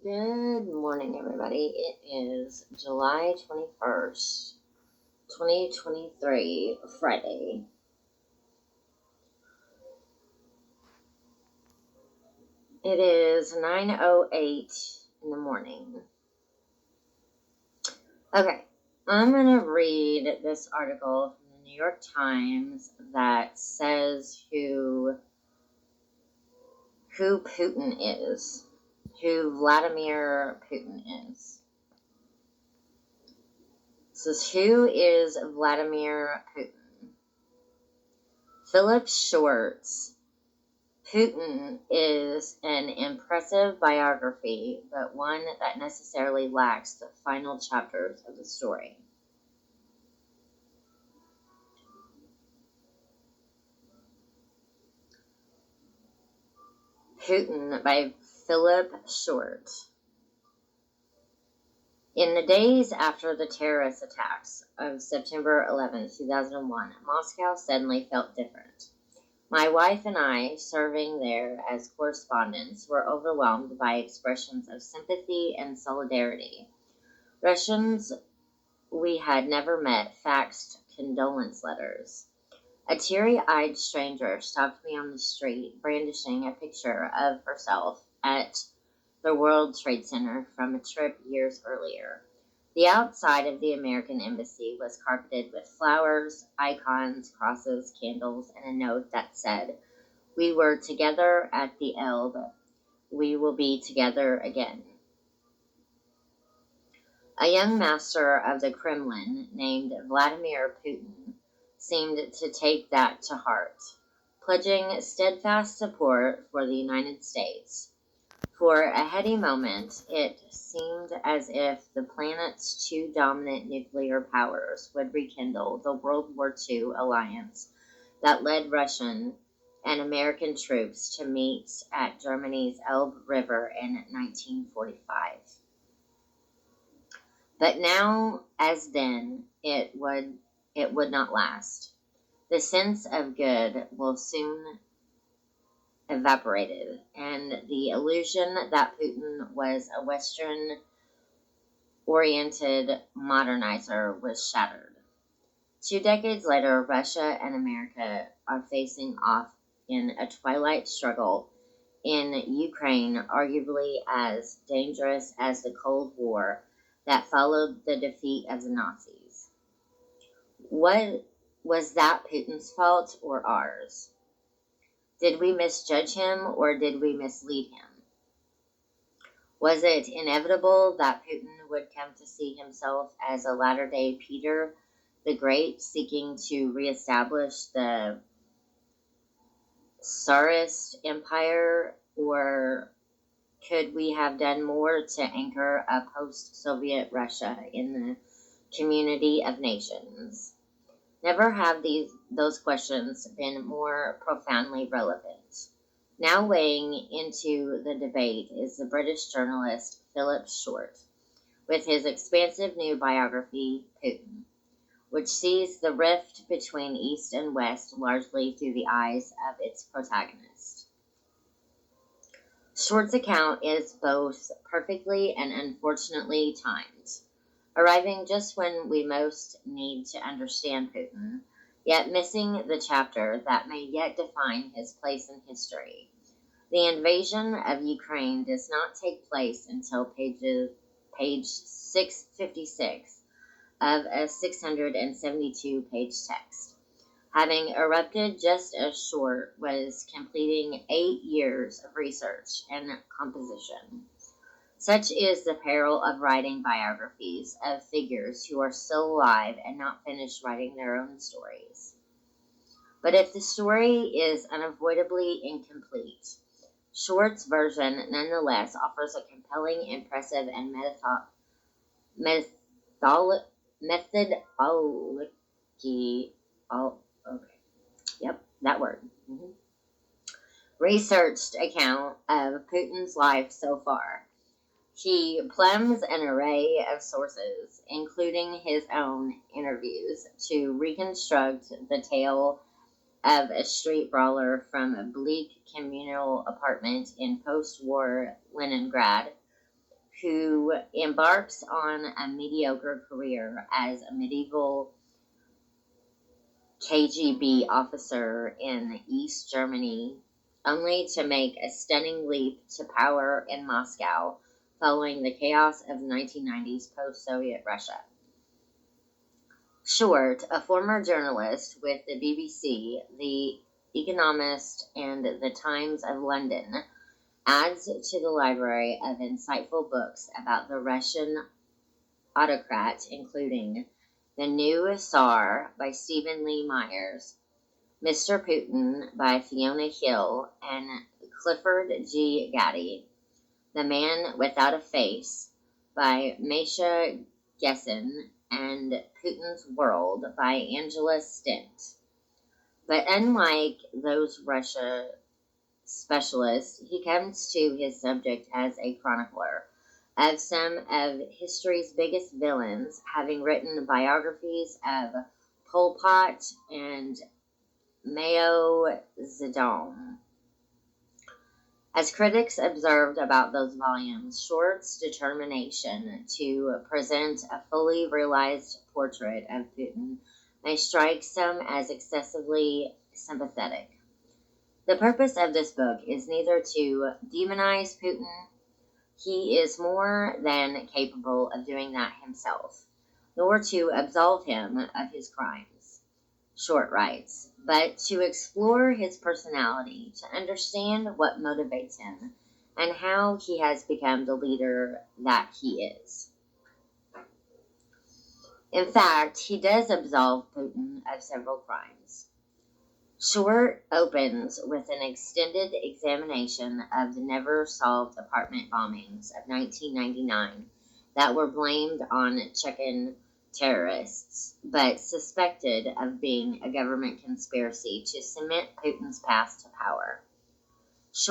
Good morning, everybody. It is July 21st, 2023, Friday. It is 9:08 in the morning. Okay, I'm going to read this article from the New York Times that says who Putin is, who Vladimir Putin is. It says, who is Vladimir Putin? Philip Short's Putin is an impressive biography, but one that necessarily lacks the final chapters of the story. Putin by Philip Short. In the days after the terrorist attacks of September 11, 2001, Moscow suddenly felt different. My wife and I, serving there as correspondents, were overwhelmed by expressions of sympathy and solidarity. Russians we had never met faxed condolence letters. A teary-eyed stranger stopped me on the street, brandishing a picture of herself at the World Trade Center from a trip years earlier. The outside of the American embassy was carpeted with flowers, icons, crosses, candles, and a note that said, "We were together at the Elbe. We will be together again." A young master of the Kremlin named Vladimir Putin seemed to take that to heart, pledging steadfast support for the United States. For a heady moment, it seemed as if the planet's two dominant nuclear powers would rekindle the World War II alliance that led Russian and American troops to meet at Germany's Elbe River in 1945. But now, as then, it would not last. The sense of good will soon evaporated, and the illusion that Putin was a Western-oriented modernizer was shattered. 2 decades later, Russia and America are facing off in a twilight struggle in Ukraine, arguably as dangerous as the Cold War that followed the defeat of the Nazis. What was that Putin's fault or ours? Did we misjudge him or did we mislead him? Was it inevitable that Putin would come to see himself as a latter-day Peter the Great, seeking to reestablish the Tsarist Empire, or could we have done more to anchor a post-Soviet Russia in the community of nations? Never have those questions been more profoundly relevant. Now weighing into the debate is the British journalist Philip Short, with his expansive new biography, Putin, which sees the rift between East and West largely through the eyes of its protagonist. Short's account is both perfectly and unfortunately timed, arriving just when we most need to understand Putin, yet missing the chapter that may yet define his place in history. The invasion of Ukraine does not take place until page 656 of a 672-page text, having erupted just as Short was completing 8 years of research and composition. Such is the peril of writing biographies of figures who are still alive and not finished writing their own stories. But if the story is unavoidably incomplete, Short's version nonetheless offers a compelling, impressive, and researched account of Putin's life so far. He plumbs an array of sources, including his own interviews, to reconstruct the tale of a street brawler from a bleak communal apartment in post-war Leningrad who embarks on a mediocre career as a medieval KGB officer in East Germany, only to make a stunning leap to power in Moscow following the chaos of the 1990s post-Soviet Russia. Short, a former journalist with the BBC, The Economist, and the Times of London, adds to the library of insightful books about the Russian autocrat, including The New Tsar by Stephen Lee Myers, Mr. Putin by Fiona Hill and Clifford G. Gaddy, The Man Without a Face by Masha Gessen, and Putin's World by Angela Stent. But unlike those Russia specialists, he comes to his subject as a chronicler of some of history's biggest villains, having written biographies of Pol Pot and Mao Zedong. As critics observed about those volumes, Short's determination to present a fully realized portrait of Putin may strike some as excessively sympathetic. The purpose of this book is neither to demonize Putin, he is more than capable of doing that himself, nor to absolve him of his crimes, Short writes, but to explore his personality, to understand what motivates him, and how he has become the leader that he is. In fact, he does absolve Putin of several crimes. Short opens with an extended examination of the never-solved apartment bombings of 1999 that were blamed on Chechen terrorists, but suspected of being a government conspiracy to cement Putin's path to power.